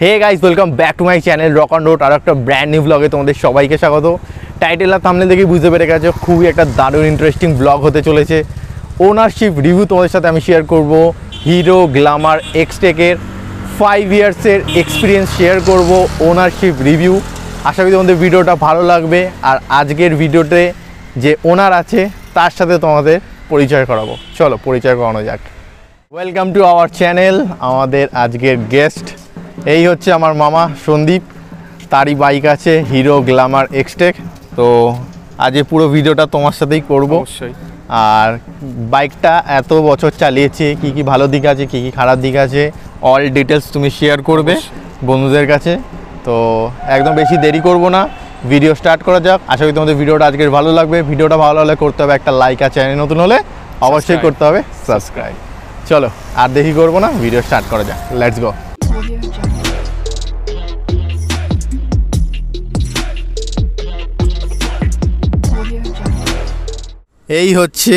Hey guys, welcome back to my channel Rock On Road. আর একটা brand new ব্লগে তোমাদের সবাইকে স্বাগত। টাইটেল আর থাম্বনেল দেখে বুঝতে পেরে গেছো খুবই একটা দারুণ ইন্টারেস্টিং ব্লগ হতে চলেছে। ওনারশিপ রিভিউ তোমাদের সাথে আমি শেয়ার করব। হিরো গ্ল্যামার এক্সটেকের 5 ইয়ার্সের এক্সপিরিয়েন্স শেয়ার করব, ওনারশিপ রিভিউ। আশা করি তোমাদের ভিডিওটা ভালো লাগবে। আর আজকের ভিডিওতে যে ওনার আছে তার সাথে তোমাদের পরিচয় করাবো। চলো পরিচয় করানো যাক। Welcome to our channel. আমাদের আজকের গেস্ট এই হচ্ছে আমার মামা সন্দীপ, তারই বাইক আছে হিরো গ্ল্যামার এক্সটেক। তো আজ পুরো ভিডিওটা তোমার সাথেই করবো। আর বাইকটা এত বছর চালিয়েছে, কি কি ভালো দিক আছে, কি কি খারাপ দিক আছে, অল ডিটেলস তুমি শেয়ার করবে বন্ধুদের কাছে। তো একদম বেশি দেরি করব না, ভিডিও স্টার্ট করা যাক। আশা করি তোমাদের ভিডিওটা আজকের ভালো লাগবে। ভিডিওটা ভালো হলে করতে হবে একটা লাইক, আর চ্যানেল নতুন হলে অবশ্যই করতে হবে সাবস্ক্রাইব। চলো আর দেরি করবো না, ভিডিও স্টার্ট করা যাক। Let's go. এই হচ্ছে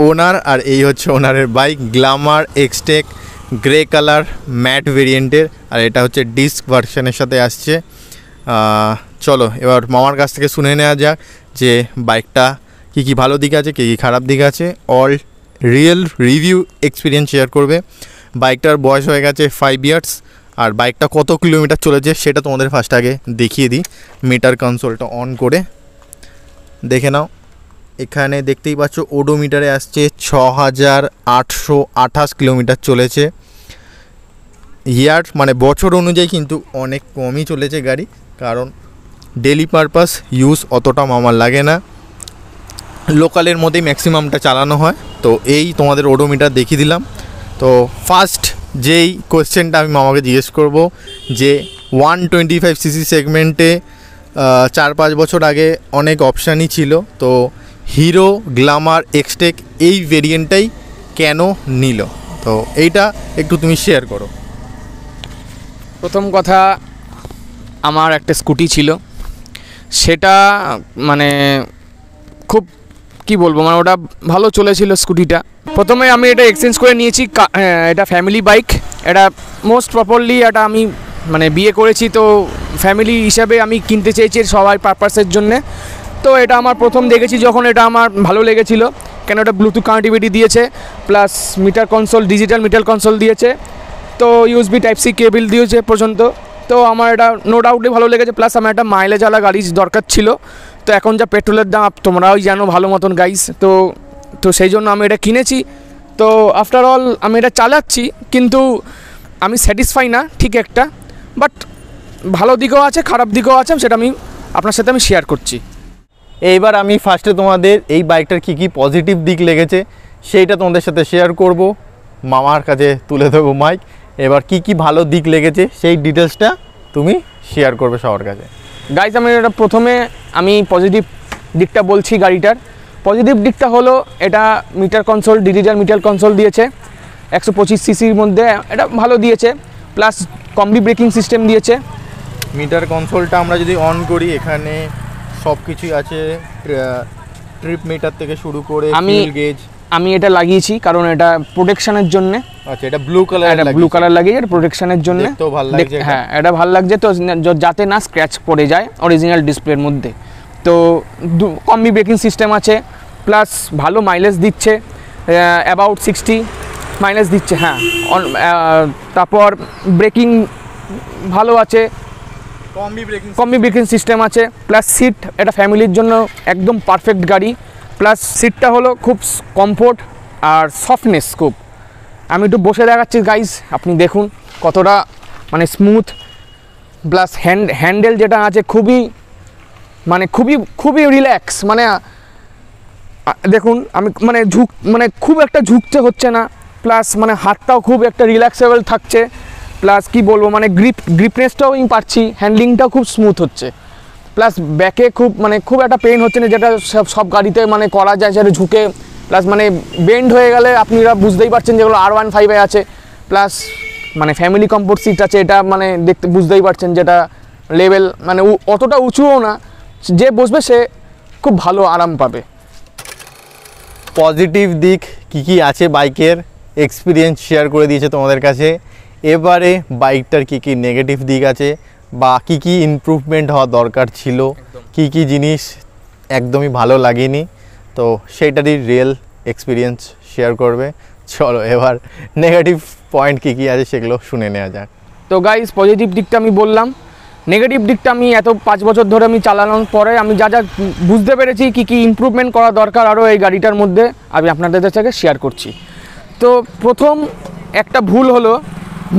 ওনার, আর এই হচ্ছে ওনারের bike Glamour Xtec grey colour matte ভেরিয়েন্টের। আর এটা হচ্ছে ডিস্ক ভার্সনের সাথে আসছে। চলো এবার মামার কাছ থেকে শুনে নেওয়া যাক যে বাইকটা কী কী ভালো দিক আছে, কী কী খারাপ দিক আছে। All real review experience share করবে। বাইকটার বয়স হয়ে গেছে 5 ইয়ার্স। আর বাইকটা কত কিলোমিটার চলেছে সেটা তোমাদের ফার্স্ট আগে দেখিয়ে দিই। মিটার কনসোলটা অন করে দেখে নাও। এখানে দেখতেই পাচ্ছ ওডোমিটারে আসছে 6828 কিলোমিটার চলেছে। ইয়ার মানে বছর অনুযায়ী কিন্তু অনেক কমই চলেছে গাড়ি, কারণ ডেলি পারপাস ইউজ অতটা মামার লাগে না, লোকালের মধ্যেই ম্যাক্সিমামটা চালানো হয়। তো এই তোমাদের ওডোমিটার দেখিয়ে দিলাম। তো ফার্স্ট যেই কোয়েশ্চেনটা আমি মামাকে জিজ্ঞেস করব যে 125cc সেগমেন্টে 4-5 বছর আগে অনেক অপশানই ছিল, তো হিরো গ্ল্যামার এক্সটেক এই ভেরিয়েন্টটাই কেন নিল, তো এইটা একটু তুমি শেয়ার করো। প্রথম কথা, আমার একটা স্কুটি ছিল, সেটা মানে খুব কি বলবো, মানে ওটা ভালো চলেছিল স্কুটিটা। প্রথমে আমি এটা এক্সচেঞ্জ করে নিয়েছি। এটা ফ্যামিলি বাইক। এটা মোস্ট প্রপারলি এটা আমি মানে বিয়ে করেছি, তো ফ্যামিলি হিসাবে আমি কিনতে চেয়েছি সবাই পারপাসের জন্যে। তো এটা আমার প্রথম দেখেছি যখন, এটা আমার ভালো লেগেছিলো, কেন এটা ব্লুটুথ কানেক্টিভিটি দিয়েছে, plus metre console, digital meter console দিয়েছে, তো ইউএসবি টাইপ সি কেবল দিয়েছে পর্যন্ত। তো আমার এটা নো ডাউটলি ভালো লেগেছে। প্লাস আমার একটা মাইলেজওয়ালা গাড়ি দরকার ছিল। তো এখন যা পেট্রোলের দাম তোমরাও জানো ভালো মতন গাইস, তো সেই জন্য আমি এটা কিনেছি। তো আফটার অল আমি এটা চালাচ্ছি, কিন্তু আমি স্যাটিসফাই না ঠিক একটা, বাট ভালো দিকও আছে খারাপ দিকও আছে, সেটা আমি আপনার সাথে আমি শেয়ার করছি। এইবার আমি ফার্স্টে তোমাদের এই বাইকটার কী কী পজিটিভ দিক লেগেছে সেইটা তোমাদের সাথে শেয়ার করব, মামার কাছে তুলে দেবো মাইক। এবার কি কি ভালো দিক লেগেছে সেই ডিটেলসটা তুমি শেয়ার করবে সবার কাছে। গাইজ আমি এটা প্রথমে আমি পজিটিভ দিকটা বলছি। গাড়িটার পজিটিভ দিকটা হলো এটা metre console, digital meter console দিয়েছে 125cc-র মধ্যে, এটা ভালো দিয়েছে। প্লাস কম্বি ব্রেকিং সিস্টেম দিয়েছে। মিটার কনসোলটা আমরা যদি অন করি, এখানে সব কিছুই আছে, ট্রিপ মিটার থেকে শুরু করে ফিউল গেজ। আমি এটা লাগিয়েছি কারণ এটা প্রোটেকশনের জন্য। আচ্ছা, এটা ব্লু কালার, এটা ব্লু কালার লাগিয়েছে, এটা প্রোটেকশনের জন্য। তো ভালো লাগছে। হ্যাঁ, এটা ভালো লাগছে, তো যাতে না স্ক্র্যাচ পড়ে যায় অরিজিনাল ডিসপ্লের মধ্যে। তো কম্বি ব্রেকিং সিস্টেম আছে, প্লাস ভালো মাইলেজ দিচ্ছে, অ্যাবাউট 60 মাইলেজ দিচ্ছে। হ্যাঁ, তারপর ব্রেকিং ভালো আছে, কম্বি ব্রেকিং সিস্টেম আছে। প্লাস সিট, এটা ফ্যামিলির জন্য একদম পারফেক্ট গাড়ি। প্লাস সিটটা হলো খুব কমফোর্ট আর সফটনেস খুব। আমি একটু বসে দেখাচ্ছি গাইজ, আপনি দেখুন কতটা মানে স্মুথ। প্লাস হ্যান্ডেল যেটা আছে খুবই রিল্যাক্স, মানে দেখুন আমি মানে খুব একটা ঝুঁকতে হচ্ছে না। প্লাস মানে হাতটাও খুব একটা রিল্যাক্সেবল থাকছে। প্লাস কি বলবো, মানে গ্রিপনেসটাও আমি পাচ্ছি, হ্যান্ডলিংটাও খুব স্মুথ হচ্ছে। প্লাস ব্যাকে খুব একটা পেইন হচ্ছে না, যেটা সব গাড়িতে মানে করা যায়, সেটা ঝুঁকে। প্লাস মানে বেন্ড হয়ে গেলে আপনারা বুঝতেই পারছেন যেগুলো R15-এ আছে। প্লাস মানে ফ্যামিলি কমফোর্ট সিট আছে, এটা মানে দেখতে বুঝতেই পারছেন যেটা লেভেল মানে অতটা উঁচুও না, যে বসবে সে খুব ভালো আরাম পাবে। পজিটিভ দিক কী কী আছে বাইকের এক্সপিরিয়েন্স শেয়ার করে দিয়েছে তোমাদের কাছে। এবারে বাইকটার কী কী নেগেটিভ দিক আছে বা কী কী ইমপ্রুভমেন্ট হওয়া দরকার ছিল, কী কী জিনিস একদমই ভালো লাগেনি, তো সেইটারই রিয়েল এক্সপিরিয়েন্স শেয়ার করবে। চলো এবার নেগেটিভ পয়েন্ট কী কী আছে সেগুলো শুনে নেওয়া যাক। তো গাইস পজিটিভ দিকটা আমি বললাম, নেগেটিভ দিকটা আমি এত 5 বছর ধরে আমি চালানোর পরে আমি যা যা বুঝতে পেরেছি কী কী ইমপ্রুভমেন্ট করা দরকার আরও এই গাড়িটার মধ্যে আমি আপনাদের সাথে শেয়ার করছি। তো প্রথম একটা ভুল হলো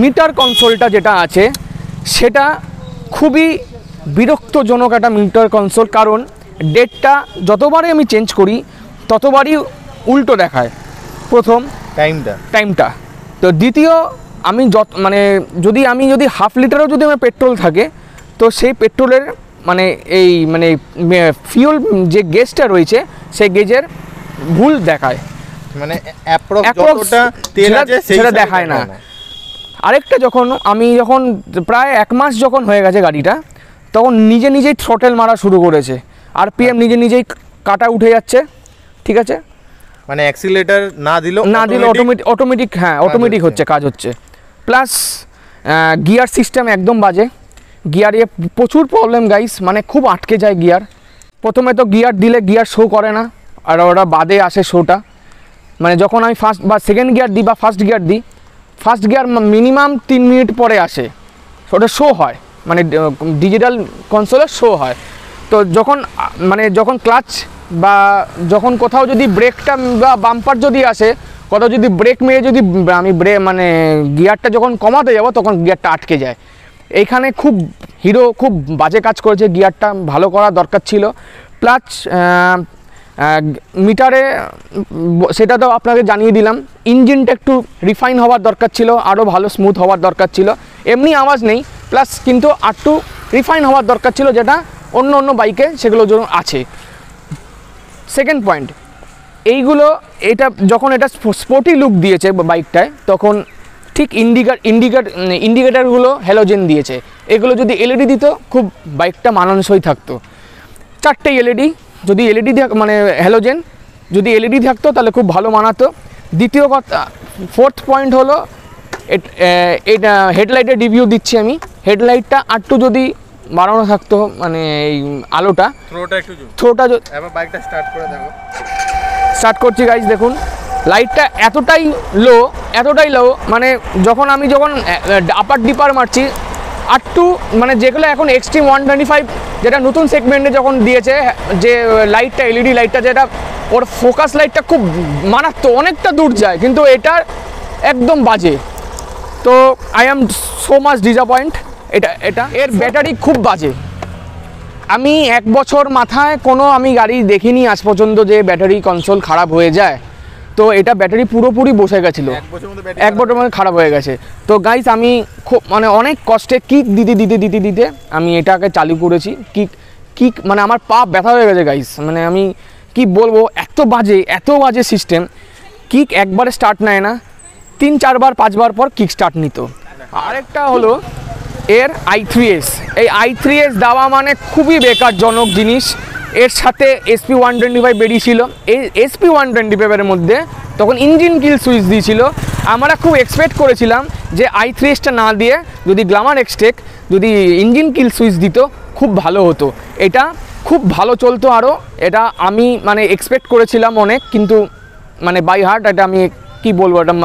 মিটার কনসোলটা যেটা আছে সেটা খুবই বিরক্তজনক একটা মিটার কনসোল, কারণ ডেটটা যতবারই আমি চেঞ্জ করি ততবারই উল্টো দেখায় প্রথম টাইমটা। তো দ্বিতীয় আমি যদি হাফ লিটারও যদি আমার পেট্রোল থাকে তো সেই পেট্রোলের ফিউল যে গেজটা রয়েছে সেই গেজের ভুল দেখায়, মানে যতটা তেল আছে সেটা দেখায় না। আরেকটা আমি যখন প্রায় 1 মাস যখন হয়ে গেছে গাড়িটা, তখন নিজেই থ্রটেল মারা শুরু করেছে, আরপিএম নিজেই কাটা উঠে যাচ্ছে, ঠিক আছে, মানে অ্যাক্সিলারেটর না দিলেও অটোমেটিক হচ্ছে, কাজ হচ্ছে। প্লাস গিয়ার সিস্টেম একদম বাজে, গিয়ারে প্রচুর প্রবলেম গাইস, মানে খুব আটকে যায় গিয়ার। প্রথমে তো গিয়ার দিলে গিয়ার শো করে না, আর ওটা বাদে আসে শোটা। মানে যখন আমি ফার্স্ট বা সেকেন্ড গিয়ার দিই বা ফার্স্ট গিয়ার মিনিমাম 3 মিনিট পরে আসে, ওটা শো হয়, মানে ডিজিটাল কনসোলে শো হয়। তো যখন ক্লাচ বা যখন কোথাও যদি ব্রেকটা বা বাম্পার যদি আসে, কোথাও যদি ব্রেক মেরে যদি আমি গিয়ারটা যখন কমাতে যাব তখন গিয়ারটা আটকে যায়। এইখানে হিরো খুব বাজে কাজ করেছে, গিয়ারটা ভালো করা দরকার ছিল। প্লাস মিটারে সেটা তো আপনাকে জানিয়ে দিলাম, ইঞ্জিনটা একটু রিফাইন হওয়ার দরকার ছিল, আরও ভালো স্মুথ হওয়ার দরকার ছিল। এমনি আওয়াজ নেই, প্লাস কিন্তু আরটু রিফাইন হওয়ার দরকার ছিল, যেটা অন্য বাইকে সেগুলো আছে। সেকেন্ড পয়েন্ট, এটা যখন এটা স্পোর্টি লুক দিয়েছে বাইকটায়, তখন ঠিক ইন্ডিকেটারগুলো হ্যালোজেন দিয়েছে। এগুলো যদি এলইডি দিত খুব বাইকটা মানানসই থাকতো। 4টে এলইডি, যদি এলইডি হ্যালোজেন যদি এলইডি থাকতো তাহলে খুব ভালো মানাতো। দ্বিতীয় কথা, ফোর্থ পয়েন্ট হলো এটা হেডলাইটের রিভিউ দিচ্ছি আমি। হেডলাইটটা আরটু যদি বাড়ানো থাকতো, এই আলোটা থ্রোটা বাইকটা স্টার্ট করছি গাইজ, দেখুন লাইটটা এতটাই লো, যখন আপার ডিপার মারছি আরটু যেগুলো এখন এক্সট্রিম 125 যেটা নতুন সেগমেন্টে যখন দিয়েছে, যে লাইটটা এলইডি লাইটটা, যেটা ওর ফোকাস লাইটটা খুব মারাত্মক, অনেকটা দূর যায়, কিন্তু এটা একদম বাজে। তো I am so much disappoint. এটা এর ব্যাটারি খুব বাজে। আমি 1 বছর মাথায় আমি গাড়ি দেখিনি আজ পর্যন্ত যে ব্যাটারি কনসোল খারাপ হয়ে যায়। তো এটা ব্যাটারি পুরোপুরি বসে গেছিলো, 1 বছর মধ্যে খারাপ হয়ে গেছে। তো গাইস আমি খুব অনেক কষ্টে কিক দিতে আমি এটাকে চালু করেছি। কিক আমার পা ব্যথা হয়ে গেছে গাইস, আমি কি বলবো, এত বাজে সিস্টেম। কিক একবারে স্টার্ট নেয় না, 3-4 বার 5 বার পর কিক স্টার্ট নিত। আরেকটা হলো এর i3s, এই i3s দেওয়া খুবই বেকারজনক জিনিস। এর সাথে SP125 বেরিয়েছিল, এই SP125 মধ্যে তখন ইঞ্জিন কিল সুইচ দিয়েছিল। আমরা খুব এক্সপেক্ট করেছিলাম যে i3sটা না দিয়ে যদি গ্ল্যামার এক্সটেক যদি ইঞ্জিন কিল সুইচ দিত খুব ভালো হতো, এটা খুব ভালো চলতো আরও। এটা আমি এক্সপেক্ট করেছিলাম অনেক, কিন্তু বাই হার্ট এটা আমি কি বলবো, এটা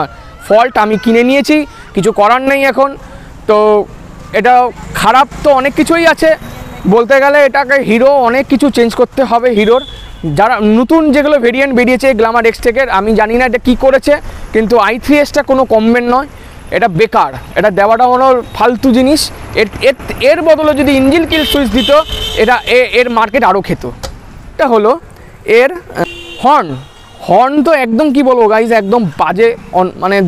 ফল্ট, আমি কিনে নিয়েছি, কিছু করার নেই এখন। তো এটা খারাপ তো অনেক কিছুই আছে, বলতে গেলে এটাকে হিরো অনেক কিছু চেঞ্জ করতে হবে। হিরোর যারা নতুন যেগুলো ভেরিয়েন্ট বেরিয়েছে গ্ল্যামার এক্সটেকের, আমি জানি না এটা কী করেছে, কিন্তু i3sটা কোনো কমবেন নয়, এটা বেকার, এটা দেওয়াটা হলো ফালতু জিনিস। এর বদলে যদি ইঞ্জিন কিল সুইচ দিত, এর মার্কেট আরও খেত। এটা হলো এর হর্ন তো একদম কি বলবো গাইজ, একদম বাজে,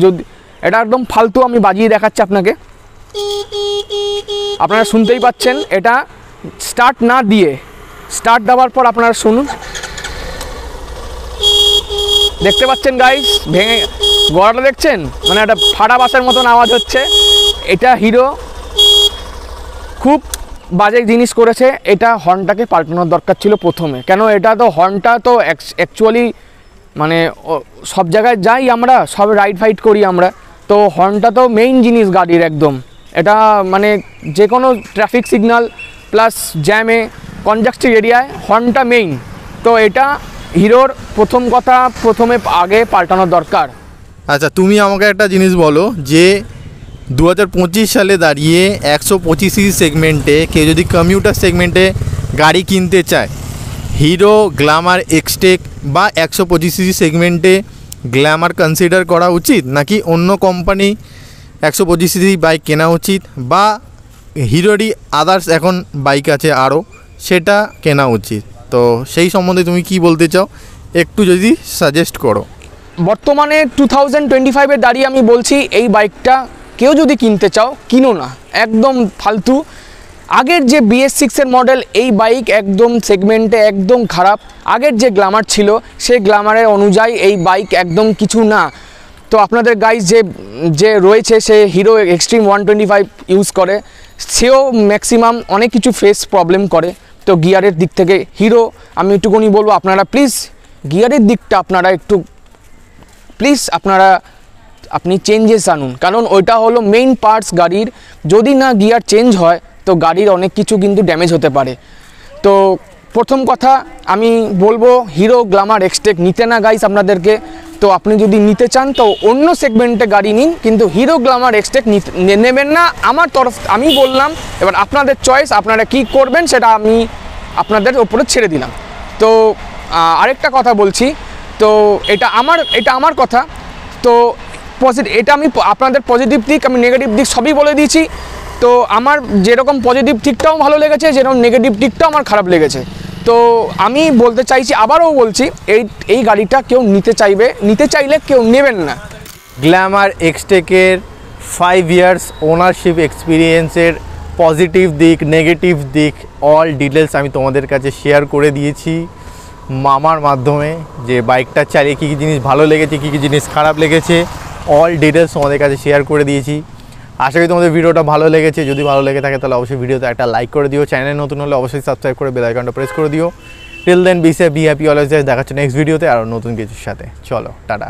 যদি এটা একদম ফালতু। আমি বাজিয়ে দেখাচ্ছি আপনাকে, আপনারা শুনতেই পাচ্ছেন। এটা স্টার্ট না দিয়ে, স্টার্ট দেওয়ার পর আপনারা শুনুন, দেখতে পাচ্ছেন গাইস, ভেঙে গড়াটা দেখছেন, একটা ফাটা বাসের মতন আওয়াজ হচ্ছে। এটা হিরো খুব বাজে জিনিস করেছে। এটা হর্নটাকে পাল্টানোর দরকার ছিল প্রথমে, কেন এটা তো হর্নটা তো অ্যাকচুয়ালি সব জায়গায় যাই আমরা, সব রাইড ফাইড করি আমরা, তো হর্নটা তো মেইন জিনিস গাড়ির একদম, এটা মানে যে কোনো ট্রাফিক সিগন্যাল প্লাস জ্যামে কনজাস্টেড এরিয়ায় হর্নটা মেইন। তো এটা হিরোর প্রথম কথা প্রথমে আগে পাল্টানো দরকার। আচ্ছা, তুমি আমাকে একটা জিনিস বলো যে 2025 সালে দাঁড়িয়ে 125 সিসি সেগমেন্টে কেউ যদি কমিউটার সেগমেন্টে গাড়ি কিনতে চায়, হিরো গ্ল্যামার এক্সটেক বা 125 সিসি সেগমেন্টে গ্ল্যামার কনসিডার করা উচিত, নাকি অন্য কোম্পানি 125 সিসি বাইক কেনা উচিত, বা হিরোরই আদার্স এখন বাইক আছে আরও, সেটা কেনা উচিত? তো সেই সম্বন্ধে তুমি কি বলতে চাও, একটু যদি সাজেস্ট করো। বর্তমানে 2025-এ দাঁড়িয়ে আমি বলছি এই বাইকটা কেউ যদি কিনতে চাও কিনো না, একদম ফালতু। আগের যে BS6-এর মডেল, এই বাইক একদম সেগমেন্টে একদম খারাপ। আগের যে গ্ল্যামার ছিল সেই গ্ল্যামারের অনুযায়ী এই বাইক একদম কিছু না। তো আপনাদের গাইজ যে রয়েছে সে হিরো এক্সট্রিম 125 ইউজ করে, সেও ম্যাক্সিমাম অনেক কিছু ফেস প্রবলেম করে। তো গিয়ারের দিক থেকে হিরো আমি একটুকুনি বলবো আপনারা প্লিজ গিয়ারের দিকটা আপনারা একটু প্লিজ আপনি চেঞ্জেস আনুন, কারণ ওইটা হলো মেইন পার্টস গাড়ির। যদি না গিয়ার চেঞ্জ হয় তো গাড়ির অনেক কিছু কিন্তু ড্যামেজ হতে পারে। তো প্রথম কথা আমি বলবো হিরো গ্ল্যামার এক্সটেক নিতে না গাইস আপনাদেরকে। তো আপনি যদি নিতে চান তো অন্য সেগমেন্টে গাড়ি নিন, কিন্তু হিরো গ্ল্যামার এক্সটেক নেবেন না আমার তরফ। আমি বললাম, এবার আপনাদের চয়েস, আপনারা কি করবেন সেটা আমি আপনাদের ওপরে ছেড়ে দিলাম। তো আরেকটা কথা বলছি, তো এটা আমার কথা। তো এটা আমি আপনাদের পজিটিভ দিক, আমি নেগেটিভ দিক সবই বলে দিয়েছি। তো আমার যেরকম পজিটিভ দিকটাও ভালো লেগেছে, যেরকম নেগেটিভ দিকটাও আমার খারাপ লেগেছে। তো আমি বলতে চাইছি, আবারও বলছি, এই গাড়িটা কেউ নিতে চাইলে কেউ নেবেন না। গ্ল্যামার এক্সটেকের 5 ইয়ার্স ওনারশিপ এক্সপিরিয়েন্সের পজিটিভ দিক, নেগেটিভ দিক, অল ডিটেলস আমি তোমাদের কাছে শেয়ার করে দিয়েছি মামার মাধ্যমে, যে বাইকটা চালিয়ে কী কী জিনিস ভালো লেগেছে, কী কী জিনিস খারাপ লেগেছে, অল ডিটেলস তোমাদের কাছে শেয়ার করে দিয়েছি। আশা করি তোমাদের ভিডিওটা ভালো লেগেছে। যদি ভালো লেগে থাকে তাহলে অবশ্যই ভিডিওতে একটা লাইক করে দিও, চ্যানেল নতুন হলে অবশ্যই সাবস্ক্রাইব করে বেল আইকনটা প্রেস করে দিও। Till then be safe, be happy, always. দেখা হচ্ছে নেক্সট ভিডিওতে আরও নতুন কিছুর সাথে। চলো, টাটা।